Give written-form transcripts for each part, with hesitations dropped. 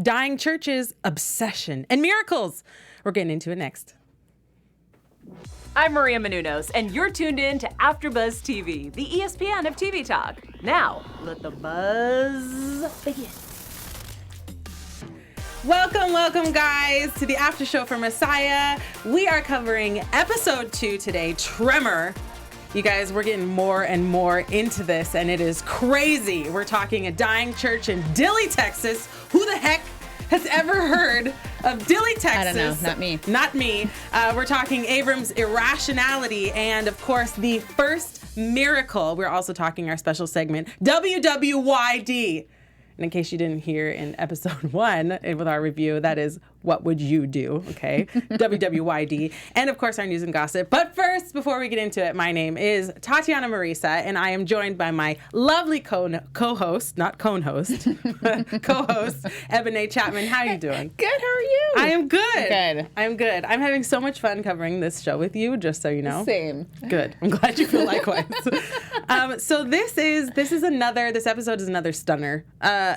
dying churches, obsession, and miracles. We're getting into it next. I'm Maria Menounos, and you're tuned in to AfterBuzz TV, the ESPN of TV talk. Now, let the buzz begin. Welcome, guys, to the after show for Messiah. We are covering episode 2 today, Tremor. You guys, we're getting more and more into this, and it is crazy. We're talking a dying church in Dilley, Texas. Who the heck has ever heard of Dilley, Texas? I don't know. Not me. Not me. We're talking Aviram's irrationality and, of course, the first miracle. We're also talking our special segment, WWYD. And in case you didn't hear in episode 1 with our review, that is, what would you do? Okay. WWYD. And of course, our news and gossip. But first, before we get into it, my name is Tatiana Marisa, and I am joined by my lovely co-host, not cone-host, co-host, Ebony Chapman. How are you doing? Good. How are you? I am good. Good. I'm good. I'm having so much fun covering this show with you, just so you know. Same. Good. I'm glad you feel likewise. So this episode is another stunner.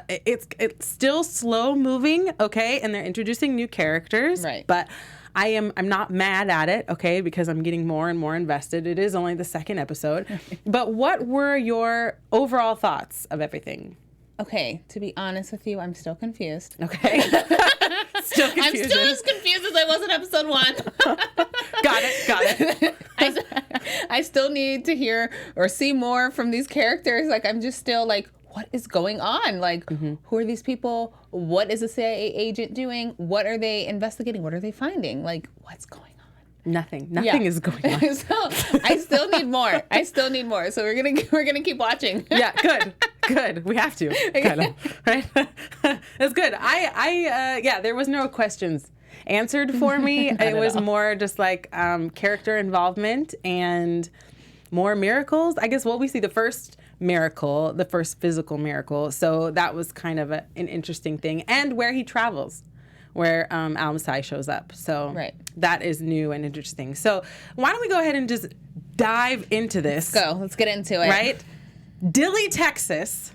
It's still slow moving, okay, and they're introducing new characters, right? But I'm not mad at it, okay, because I'm getting more and more invested. It is only the second episode, but what were your overall thoughts of everything? Okay, to be honest with you, I'm still confused. Okay, still confused. I'm still as confused as I was in episode 1. Got it. I still need to hear or see more from these characters. Like, I'm just still like, what is going on? Like, who are these people? What is a CIA agent doing? What are they investigating? What are they finding? Like, what's going on? Nothing is going on. So I still need more. So we're gonna keep watching. Yeah, good. We have to. Kind of, right? That's good. There was no questions answered for me. It was more just like character involvement and more miracles. I guess we see the first miracle, the first physical miracle. So that was kind of an interesting thing. And where he travels, where Al-Mesih shows up. So That is new and interesting. So why don't we go ahead and just dive into this? Let's go. Let's get into it. Right? Dilley, Texas.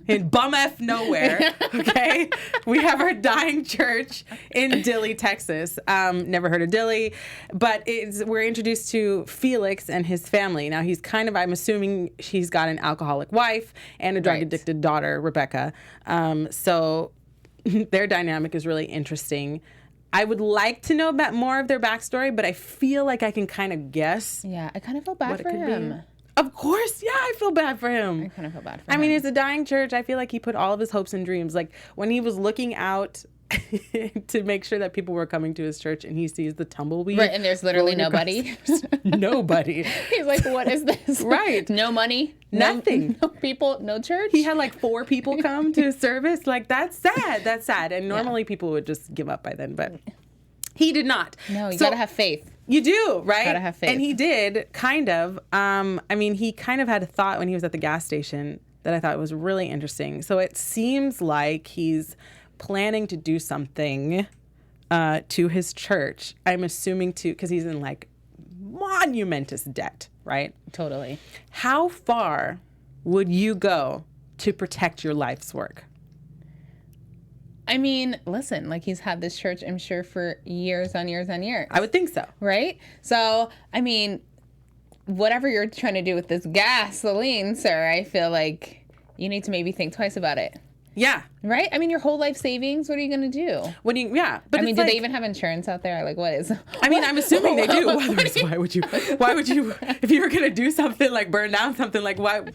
In bum F nowhere, okay? We have our dying church in Dilley, Texas. Never heard of Dilley, but we're introduced to Felix and his family. Now, he's I'm assuming he's got an alcoholic wife and a drug-addicted daughter, Rebecca. So their dynamic is really interesting. I would like to know about more of their backstory, but I feel like I can kind of guess. Yeah, I kind of feel bad for him. Of course, yeah, I feel bad for him. I kind of feel bad for him. I mean, it's a dying church. I feel like he put all of his hopes and dreams. Like, when he was looking out to make sure that people were coming to his church and he sees the tumbleweed. Right, and there's literally nobody. Nobody. He's like, what is this? Right. No money. Nothing. No people. No church. He had like 4 people come to his service. Like, that's sad. And normally people would just give up by then, but he did not. No, you gotta have faith. You do, right? Gotta have faith. And he did, kind of. He kind of had a thought when he was at the gas station that I thought was really interesting. So it seems like he's planning to do something to his church. I'm assuming because he's in like monumentous debt, right? Totally. How far would you go to protect your life's work? I mean, listen, like, he's had this church, I'm sure, for years on years on years. I would think so. Right? So, I mean, whatever you're trying to do with this gasoline, sir, I feel like you need to maybe think twice about it. Yeah. Right? I mean, your whole life savings, what are you going to do? But I mean, do they even have insurance out there? Like, what is? I mean, I'm assuming they do. Why would you, if you were going to do something like burn down something, like what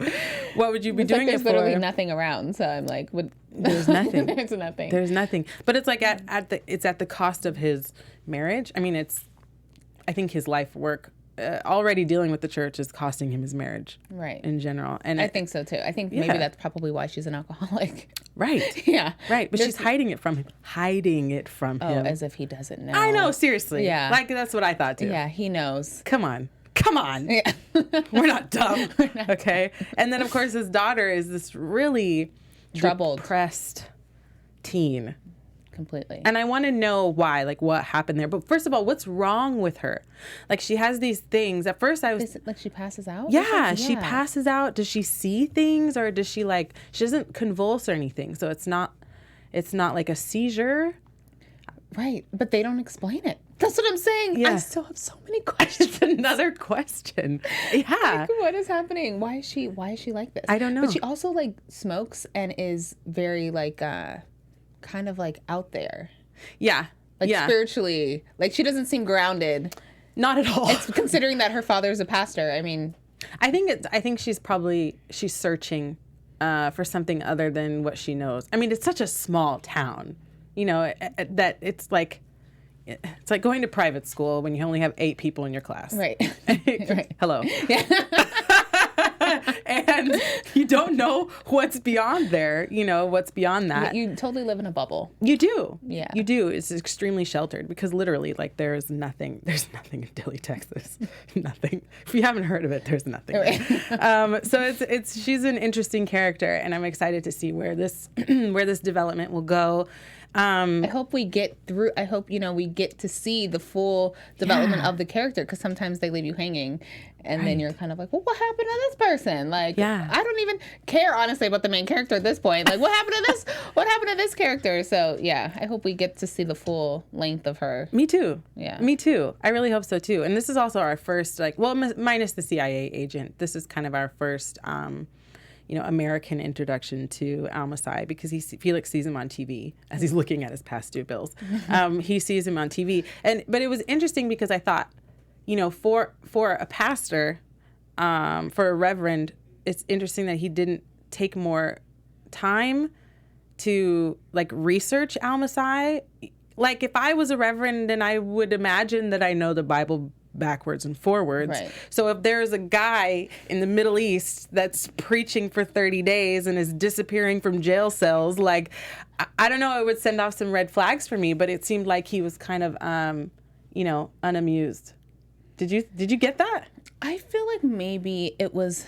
would you be doing it for? There's literally nothing around. So I'm like, there's nothing. There's nothing. There's nothing. But it's like it's at the cost of his marriage. I mean, I think his life work, already dealing with the church is costing him his marriage. Right. In general. And I think so too. I think maybe that's probably why she's an alcoholic. Right. Yeah. Right. But she's hiding it from him. Oh, as if he doesn't know. I know, seriously. Yeah. Like, that's what I thought too. Yeah, he knows. Come on. Yeah. We're not dumb. Okay. And then, of course, his daughter is this really troubled, depressed teen. Completely. And I want to know why, like, what happened there. But first of all, what's wrong with her? Like, she has these things. At first I was... Like, she passes out? Yeah, she passes out. Does she see things? Or does she, like... She doesn't convulse or anything. So it's not it's not like a seizure. Right. But they don't explain it. That's what I'm saying. Yeah. I still have so many questions. It's another question. Yeah. Like, what is happening? Why is she like this? I don't know. But she also like smokes and is very like kind of like out there. Yeah. Like yeah. spiritually. Like she doesn't seem grounded. Not at all. It's considering that her father is a pastor. I mean, I think she's searching for something other than what she knows. I mean, it's such a small town, you know, that it's like going to private school when you only have 8 people in your class. right. Right. Hello. Yeah. And you don't know what's beyond there, you know, what's beyond that. You totally live in a bubble. You do. Yeah. You do. It's extremely sheltered because literally, like, there's nothing in Dilley, Texas. Nothing. If you haven't heard of it, there's nothing. Right. So she's an interesting character, and I'm excited to see where this development will go. I hope we get through. I hope, we get to see the full development of the character, because sometimes they leave you hanging and then you're kind of like, well, what happened to this person? Like, I don't even care, honestly, about the main character at this point. Like, what happened to this? What happened to this character? So, yeah, I hope we get to see the full length of her. Me too. Yeah. Me too. I really hope so too. And this is also our first, minus the CIA agent, this is kind of our first, American introduction to Al-Mesih, because Felix sees him on TV as he's looking at his past due bills. He sees him on TV, but it was interesting because I thought, for a pastor, for a reverend, it's interesting that he didn't take more time to research Al-Mesih. Like, if I was a reverend, then I would imagine that I know the Bible backwards and forwards. Right. So if there's a guy in the Middle East that's preaching for 30 days and is disappearing from jail cells, I don't know, it would send off some red flags for me, but it seemed like he was kind of, unamused. Did you get that? I feel like maybe it was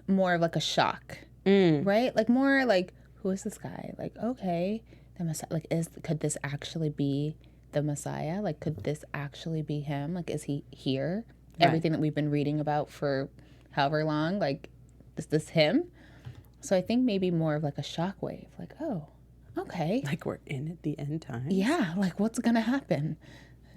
more of a shock, right? Like more like, who is this guy? Like, okay, the Messiah, could this actually be the Messiah? Like, could this actually be him? Like, is he here? Right. Everything that we've been reading about for however long, is this him? So I think maybe more of a shockwave. Like, oh, okay. Like, we're in at the end time. Yeah. Like, what's gonna happen?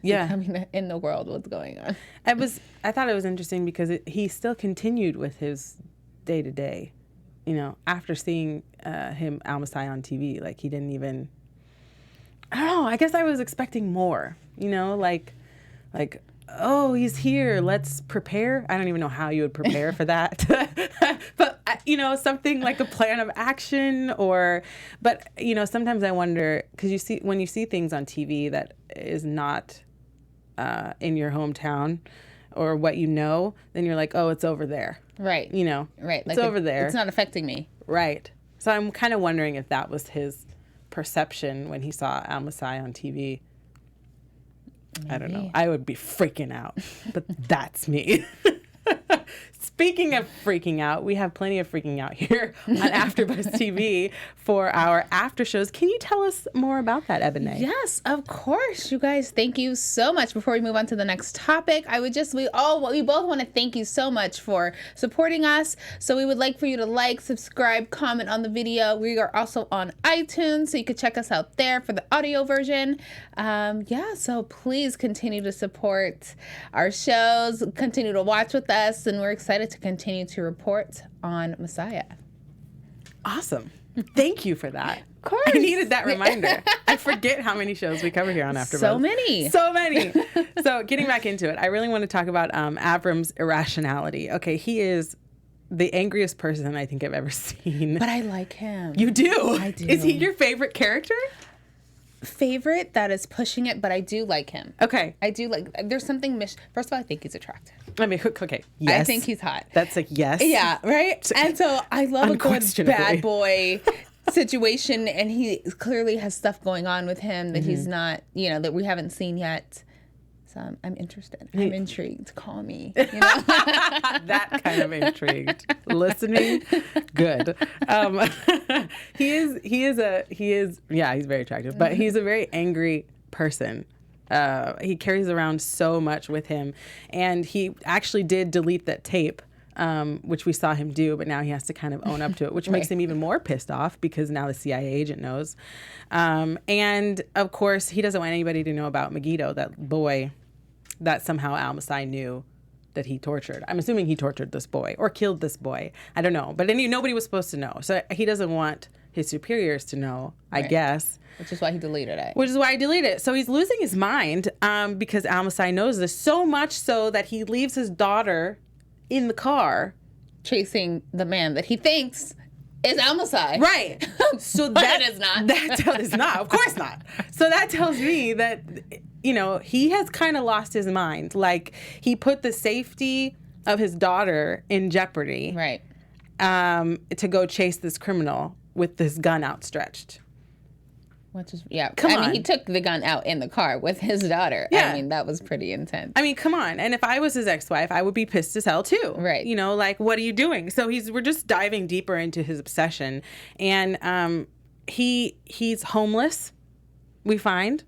Yeah. Becoming in the world, what's going on? I thought it was interesting because he still continued with his day to day, after seeing him Al-Mesih on TV. Like, he didn't even. I don't know. I guess I was expecting more, oh, he's here. Let's prepare. I don't even know how you would prepare for that. But, something like a plan of action but sometimes I wonder, because when you see things on TV that is not in your hometown or what then you're like, oh, it's over there. Right. Right. It's over there. It's not affecting me. Right. So I'm kind of wondering if that was his perception when he saw Al-Mesih on TV. Maybe. I don't know. I would be freaking out, but that's me. Speaking of freaking out, we have plenty of freaking out here on AfterBuzz TV for our after shows. Can you tell us more about that, Ebony? Yes, of course. You guys, thank you so much. Before we move on to the next topic, we both want to thank you so much for supporting us. So we would like for you to subscribe, comment on the video. We are also on iTunes, so you can check us out there for the audio version. So please continue to support our shows, continue to watch with us, and we're excited to continue to report on Messiah. Awesome. Thank you for that. Of course. I needed that reminder. I forget how many shows we cover here on AfterBuzz. So many. So getting back into it, I really want to talk about Aviram's irrationality. Okay, he is the angriest person I think I've ever seen. But I like him. You do? I do. Is he your favorite character? Favorite, that is pushing it, but I do like him. Okay. I do there's something, first of all, I think he's attractive. I mean, okay, yes. I think he's hot. That's yes. Yeah, right? And so I love a good bad boy situation, and he clearly has stuff going on with him that he's not, that we haven't seen yet. So I'm interested. I'm intrigued. Call me. That kind of intrigued. Listening, good. He's very attractive, but he's a very angry person. He carries around so much with him, and he actually did delete that tape which we saw him do, but now he has to kind of own up to it, which makes him even more pissed off because now the CIA agent knows. And of course, he doesn't want anybody to know about Megiddo, that boy that somehow Al-Mesih knew that he tortured. I'm assuming he tortured this boy or killed this boy. I don't know. But nobody was supposed to know. So he doesn't want his superiors to know, I guess. Which is why he deleted it. Which is why he deleted it. So he's losing his mind because Al-Mesih knows this, so much so that he leaves his daughter in the car. Chasing the man that he thinks is Al-Mesih. Right. So that is not. That is not. Of course not. So that tells me that, he has kind of lost his mind. Like, he put the safety of his daughter in jeopardy. Right. To go chase this criminal with this gun outstretched. Which is, yeah. Come on. He took the gun out in the car with his daughter. Yeah. I mean, that was pretty intense. I mean, come on. And if I was his ex-wife, I would be pissed as hell too. Right. Like, what are you doing? So we're just diving deeper into his obsession. And he's homeless, we find.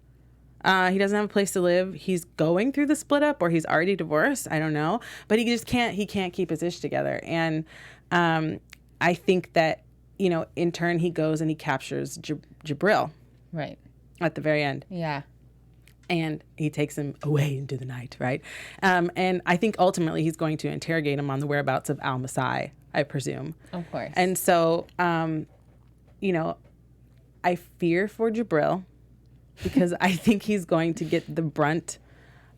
He doesn't have a place to live. He's going through the split up, or he's already divorced. I don't know. But he can't keep his ish together. And I think that, in turn, he goes and he captures Jibril. Right. At the very end. Yeah. And he takes him away into the night, right? And I think ultimately he's going to interrogate him on the whereabouts of Al-Mesih, I presume. Of course. And so, I fear for Jibril because I think he's going to get the brunt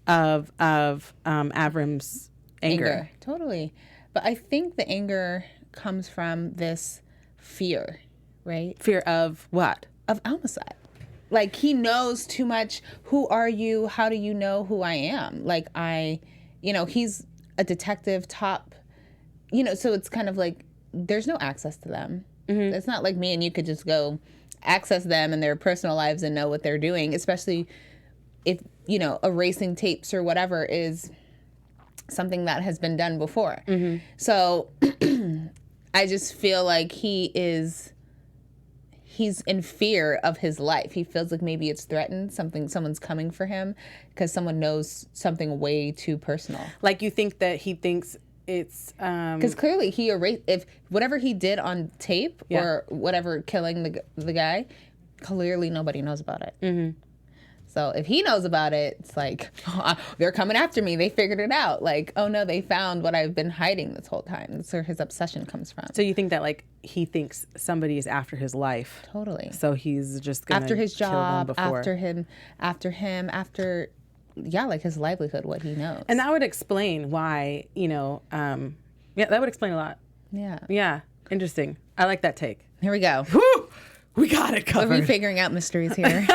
of Avirim's anger. Totally. But I think the anger comes from this fear, right? Fear of what? Of Al-Mesih. Like, he knows too much. Who are you? How do you know who I am? Like, he's a detective top, so it's kind of like there's no access to them. Mm-hmm. It's not like me and you could just go access them and their personal lives and know what they're doing, especially if, erasing tapes or whatever is something that has been done before. Mm-hmm. So I just feel like he's in fear of his life. He feels like maybe it's threatened, someone's coming for him because someone knows something way too personal. Like, you think that he thinks it's... Because clearly he erased... If whatever he did on tape or whatever, killing the guy, clearly nobody knows about it. Mm-hmm. So if he knows about it, it's like, they're coming after me. They figured it out. Like, oh no, they found what I've been hiding this whole time. That's where his obsession comes from. So you think that, like, he thinks somebody is after his life. Totally. So he's just going to after his job, kill them before. after like his livelihood, what he knows. And that would explain why, that would explain a lot. Yeah. Yeah. Interesting. I like that take. Here we go. Woo! We got it covered. Are we figuring out mysteries here?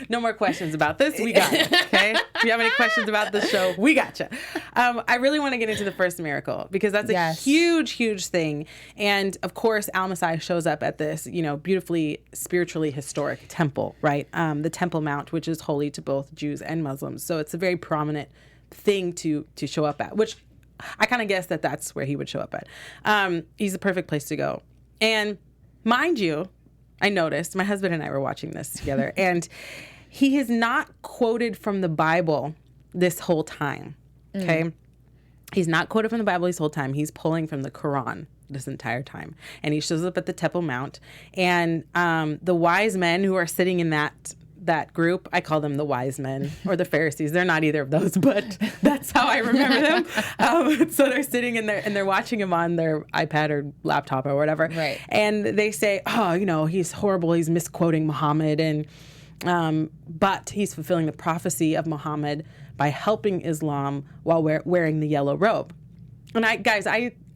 No more questions about this. We got it. Okay. If you have any questions about this show, we got you. I really want to get into the first miracle because that's a huge, huge thing. And of course, Al-Mesih shows up at this, beautifully spiritually historic temple, right? The Temple Mount, which is holy to both Jews and Muslims. So it's a very prominent thing to show up at, which I kind of guessed that that's where he would show up at. He's the perfect place to go. And mind you, I noticed, my husband and I were watching this together, and he has not quoted from the Bible this whole time, okay? He's not quoted from the Bible this whole time. He's pulling from the Quran this entire time. And he shows up at the Temple Mount, and the wise men who are sitting in that group, I call them the wise men or the Pharisees. They're not either of those, but that's how I remember them. So they're sitting in there and they're watching him on their iPad or laptop or whatever. Right. And they say, he's horrible. He's misquoting Muhammad. And but he's fulfilling the prophecy of Muhammad by helping Islam while wearing the yellow robe. And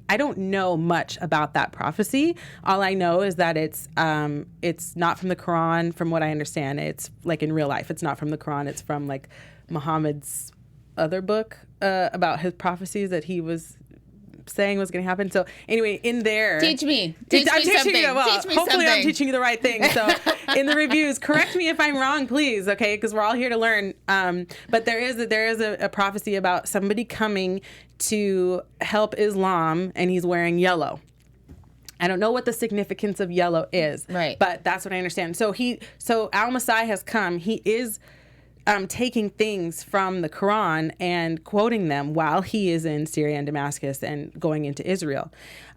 I don't know much about that prophecy. All I know is that it's not from the Quran, from what I understand. It's like in real life. It's not from the Quran. It's from like Muhammad's other book about his prophecies that he was saying was going to happen. So anyway, in there... Teach me something. Hopefully I'm teaching you the right thing. So in the reviews, correct me if I'm wrong, please, okay? Because we're all here to learn. But there is a prophecy about somebody coming to help Islam, and he's wearing yellow. I don't know what the significance of yellow is. Right. But that's what I understand. So Al-Mesih has come. He is taking things from the Quran and quoting them while he is in Syria and Damascus and going into Israel.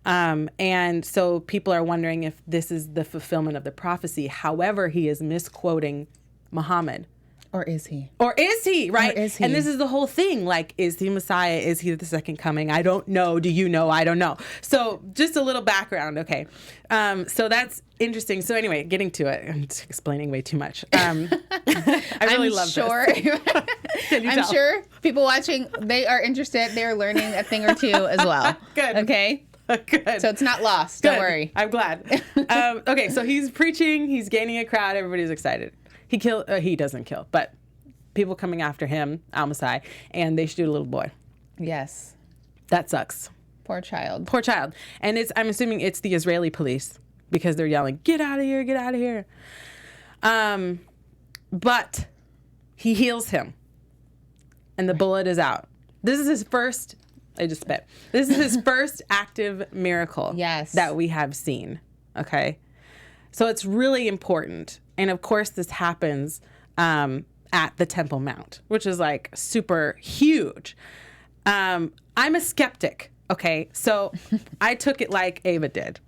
And so people are wondering if this is the fulfillment of the prophecy. However, he is misquoting Muhammad. Or is he? Or is he, right? Or is he? And this is the whole thing. Like, is he Messiah? Is he the second coming? I don't know. Do you know? I don't know. So just a little background. Okay. So that's interesting. So anyway, getting to it. I'm just explaining way too much. I really love this. I'm sure people watching, they are interested. They're learning a thing or two as well. Good. Okay? Good. So it's not lost. Good. Don't worry. I'm glad. Okay, so he's preaching. He's gaining a crowd. Everybody's excited. He doesn't kill, but people coming after him, Al-Mesih, and they shoot a little boy. Yes. That sucks. Poor child. Poor child. And I'm assuming it's the Israeli police because they're yelling, "Get out of here, get out of here." But he heals him and the bullet is out. This is his first, I just spit. This is his first active miracle that we have seen. Okay. So it's really important. And of course, this happens at the Temple Mount, which is like super huge. I'm a skeptic. Okay. So I took it like Ava did.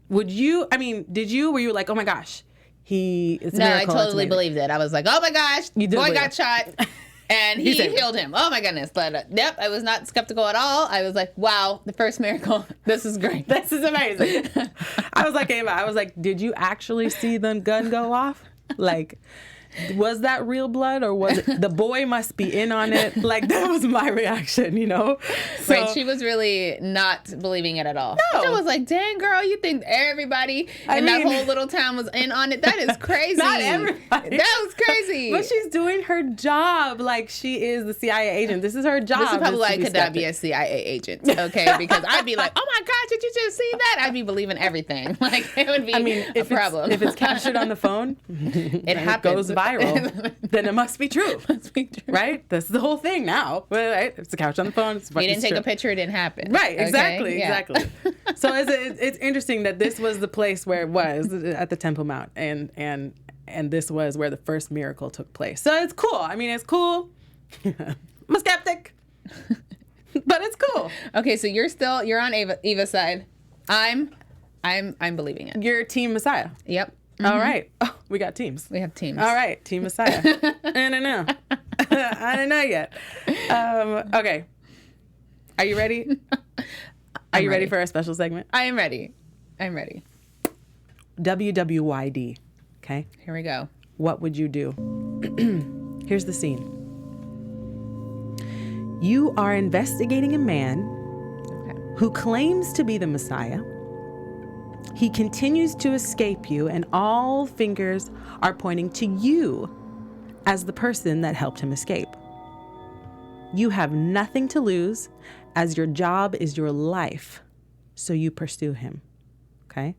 Were you like, oh my gosh, it's a miracle. I totally believed it. I was like, oh my gosh, boy got shot and he healed him. Oh my goodness. But yep, I was not skeptical at all. I was like, wow, the first miracle. This is great. This is amazing. I was like, Ava, did you actually see the gun go off? Like, was that real blood or was it the boy must be in on it? Like, that was my reaction, you know? So, right, she was really not believing it at all. No. She was like, dang, girl, you think everybody in that whole little town was in on it? That is crazy. Not everybody. That was crazy. But she's doing her job like she is the CIA agent. This is her job. This is probably why I could not be a CIA agent, okay? Because I'd be like, oh my gosh, did you just see that? I'd be believing everything. Like, it would be a problem. If it's captured on the phone, it goes viral, then it must be true. Must be true. Right? That's the whole thing now. Right? It's the couch on the phone. You didn't take a picture, it didn't happen. Right, exactly, okay? exactly. So it's interesting that this was the place where it was at the Temple Mount, and this was where the first miracle took place. So it's cool. I mean, it's cool. I'm a skeptic, but it's cool. Okay, so you're on Eva's side. I'm believing it. You're Team Messiah. Yep. Mm-hmm. All right. Oh, we got teams. We have teams. All right. Team Messiah. I don't know. I don't know yet. Okay. Are you ready? Are you ready for our special segment? I am ready. I'm ready. WWYD. Okay. Here we go. What would you do? Here's the scene. You are investigating a man who claims to be the Messiah. He continues to escape you, and all fingers are pointing to you as the person that helped him escape. You have nothing to lose, as your job is your life, so you pursue him. Okay?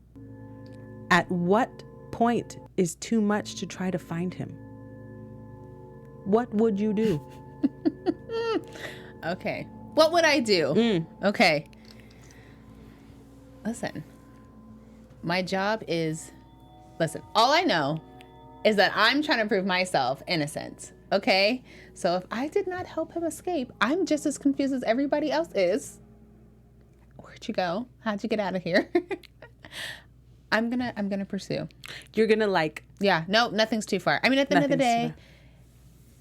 At what point is too much to try to find him? What would you do? Okay. What would I do? Okay. Listen. My job is, all I know is that I'm trying to prove myself innocent, okay? So if I did not help him escape, I'm just as confused as everybody else is. Where'd you go? How'd you get out of here? I'm gonna pursue. You're gonna Yeah, no, nothing's too far. I mean, at the end of the day,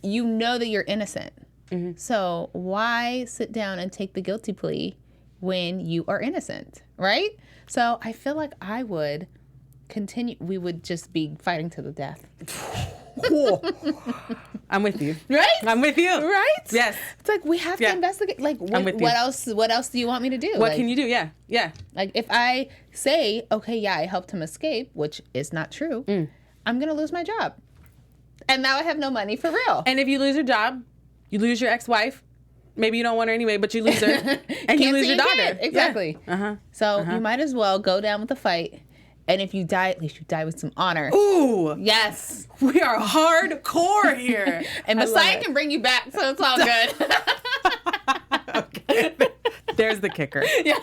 you know that you're innocent. Mm-hmm. So why sit down and take the guilty plea when you are innocent, right? So I feel like I would continue. We would just be fighting to the death. I'm with you. Right? I'm with you. Right? Yes. It's like we have to investigate. Like, what else do you want me to do? What can you do? Yeah. Yeah. Like, if I say, okay, yeah, I helped him escape, which is not true, I'm going to lose my job. And now I have no money for real. And if you lose your job, you lose your ex-wife. Maybe you don't want her anyway, but you lose her. And you lose your daughter. Exactly. Yeah. So you might as well go down with the fight. And if you die, at least you die with some honor. Ooh. Yes. We are hardcore here. And Messiah can bring you back, so it's all good. Okay. There's the kicker. Yeah.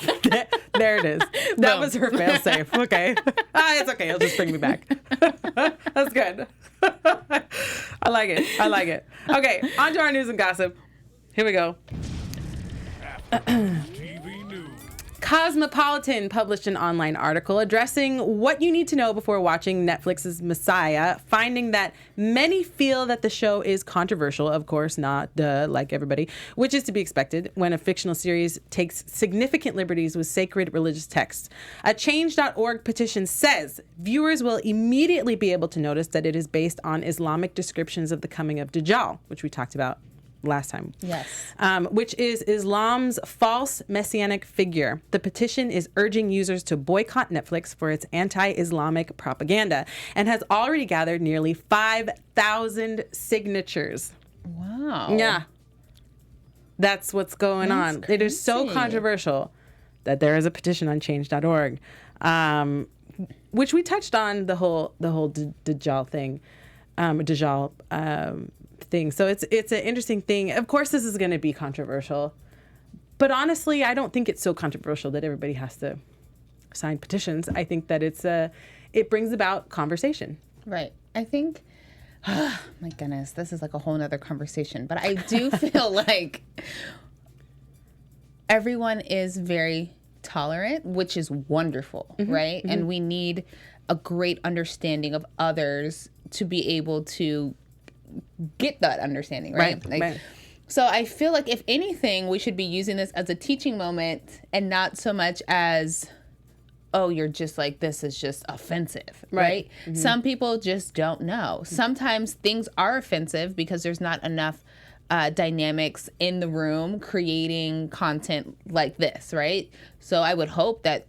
There it is. That was her fail-safe. Okay. It's okay. He'll just bring me back. That's good. I like it. I like it. Okay, on to our news and gossip. Here we go. TV News. Cosmopolitan published an online article addressing what you need to know before watching Netflix's Messiah, finding that many feel that the show is controversial, of course, not like everybody, which is to be expected when a fictional series takes significant liberties with sacred religious texts. A Change.org petition says viewers will immediately be able to notice that it is based on Islamic descriptions of the coming of Dajjal, which we talked about last time. Yes. Which is Islam's false messianic figure. The petition is urging users to boycott Netflix for its anti-Islamic propaganda and has already gathered nearly 5,000 signatures. Wow. Yeah. That's what's going on. Crazy. It is so controversial that there is a petition on change.org, which we touched on the whole Dajjal thing. Thing. So it's an interesting thing. Of course, this is going to be controversial, but honestly, I don't think it's so controversial that everybody has to sign petitions. I think that it brings about conversation. Right. I think, my goodness, this is like a whole nother conversation, but I do feel like everyone is very tolerant, which is wonderful, right? Mm-hmm. And we need a great understanding of others to be able to get that understanding, right? Right. So I feel like if anything, we should be using this as a teaching moment and not so much as, oh, you're just like, this is just offensive, right? Mm-hmm. Some people just don't know. Sometimes things are offensive because there's not enough dynamics in the room creating content like this, right? So I would hope that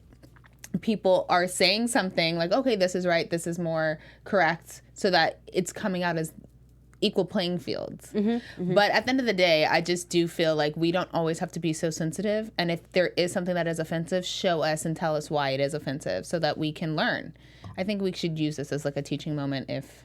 people are saying something like, okay, this is right, this is more correct, so that it's coming out as equal playing fields. Mm-hmm, mm-hmm. But at the end of the day, I just do feel like we don't always have to be so sensitive. And if there is something that is offensive, show us and tell us why it is offensive so that we can learn. I think we should use this as like a teaching moment. If,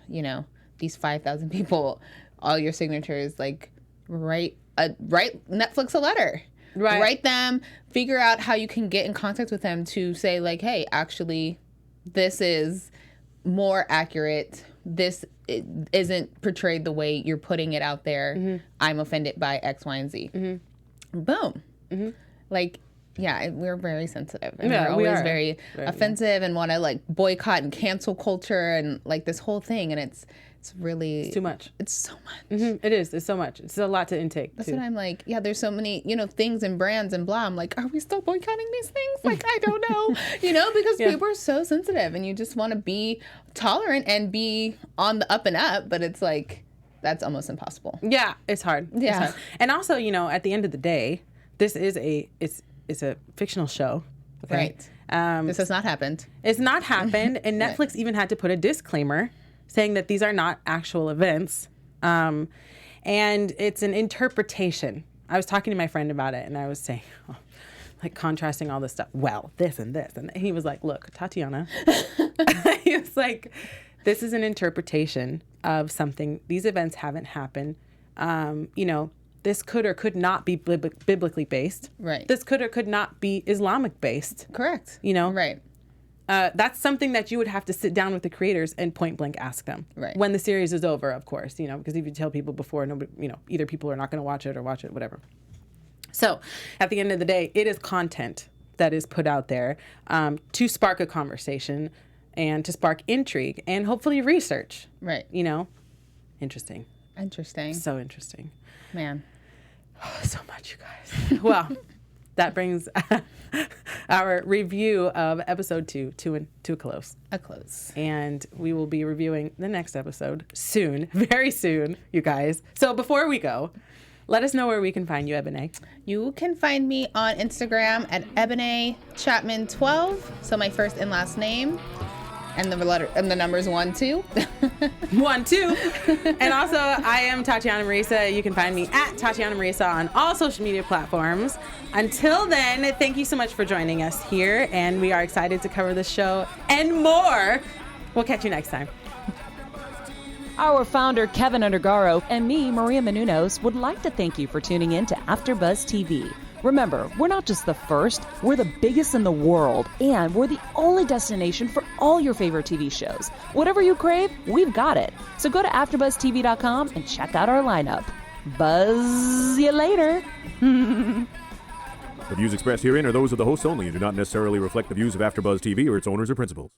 these 5,000 people, all your signatures, like write Netflix a letter. Right. Write them, figure out how you can get in contact with them to say like, hey, actually, this is more accurate. This isn't portrayed the way you're putting it out there. Mm-hmm. I'm offended by X, Y, and Z. Mm-hmm. Boom. Mm-hmm. Like, yeah, we're very sensitive. And we're always very offensive and want to like boycott and cancel culture and like this whole thing. And it's really... It's too much. It's so much. Mm-hmm. It is. It's so much. It's a lot to intake, That's what I'm like, yeah, there's so many, things and brands and blah. I'm like, are we still boycotting these things? Like, I don't know. Because people are so sensitive and you just want to be tolerant and be on the up and up. But it's like, that's almost impossible. Yeah, it's hard. Yeah. It's hard. And also, at the end of the day, this is it's a fictional show. Okay? Right. This has not happened. It's not happened. And Netflix even had to put a disclaimer saying that these are not actual events. And it's an interpretation. I was talking to my friend about it and I was saying, like contrasting all this stuff. Well, this and this. And he was like, look, Tatiana, he was like, this is an interpretation of something. These events haven't happened. This could or could not be biblically based. Right. This could or could not be Islamic based. Correct. Right. That's something that you would have to sit down with the creators and point blank ask them. Right. When the series is over, of course, because if you tell people before, nobody, either people are not going to watch it or watch it, whatever. So at the end of the day, it is content that is put out there to spark a conversation and to spark intrigue and hopefully research. Right. Interesting. Interesting. So interesting. Man. Oh, so much, you guys. Well, that brings our review of episode 2 to a close. A close. And we will be reviewing the next episode soon, very soon, you guys. So before we go, let us know where we can find you, Ebony. You can find me on Instagram at Ebony Chapman 12. So my first and last name. And the numbers 1, 2. 1, 2. And also, I am Tatiana Marisa. You can find me at Tatiana Marisa on all social media platforms. Until then, thank you so much for joining us here. And we are excited to cover this show and more. We'll catch you next time. Our founder, Kevin Undergaro, and me, Maria Menounos, would like to thank you for tuning in to AfterBuzz TV. Remember, we're not just the first, we're the biggest in the world, and we're the only destination for all your favorite TV shows. Whatever you crave, we've got it. So go to AfterBuzzTV.com and check out our lineup. Buzz you later. The views expressed herein are those of the hosts only and do not necessarily reflect the views of AfterBuzz TV or its owners or principals.